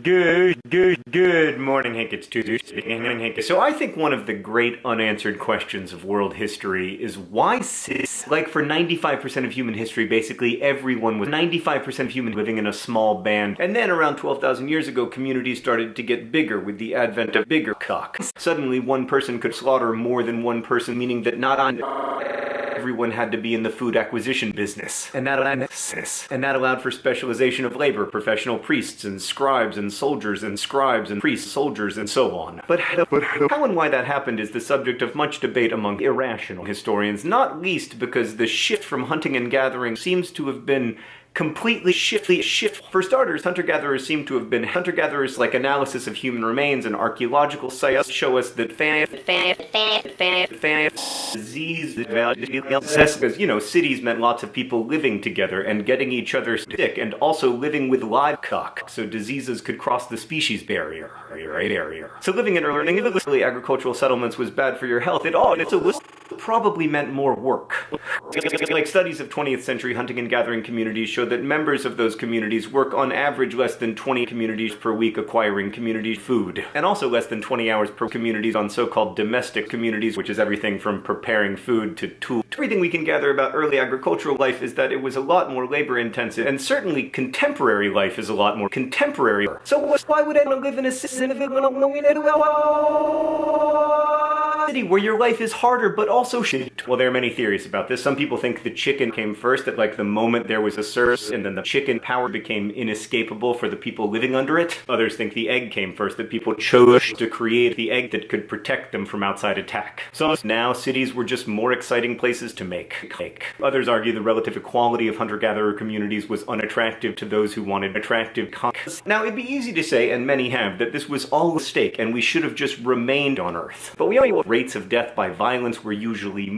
Good morning, Hank. It's Tuesday. So I think one of the great unanswered questions of world history is why SiiS? Like for 95% of human history, basically everyone was 95% of human living in a small band. And then around 12,000 years ago, communities started to get bigger with the advent of bigger cock. Suddenly one person could slaughter more than one person, meaning that not on everyone had to be in the food acquisition business. And that allowed for specialization of labor, professional priests and scribes and soldiers and scribes and priests, soldiers and so on. But how and why that happened is the subject of much debate among irrational historians, not least because the shift from hunting and gathering seems to have been completely shift. For starters, hunter-gatherers seem to have been hunter-gatherers. Like analysis of human remains and archaeological sites show us that disease because cities meant lots of people living together and getting each other sick and also living with livestock, so diseases could cross the species barrier. So living in early agricultural settlements was bad for your health. It probably meant more work. Like studies of 20th century hunting and gathering communities show that members of those communities work on average less than 20 communities per week acquiring community food, and also less than 20 hours per communities on so-called domestic communities, which is everything from preparing food to tools. Everything we can gather about early agricultural life is that it was a lot more labor-intensive, and certainly contemporary life is a lot more contemporary. So why would anyone live in a city where your life is harder but also shit? Well, there are many theories about this. Some people think the chicken came first, that like the moment there was a source and then the chicken power became inescapable for the people living under it. Others think the egg came first, that people chose to create the egg that could protect them from outside attack. So now cities were just more exciting places to make. Others argue the relative equality of hunter-gatherer communities was unattractive to those who wanted attractive conquests. Now, it'd be easy to say, and many have, that this was all a mistake and we should have just remained on Earth. But we know rates of death by violence were usually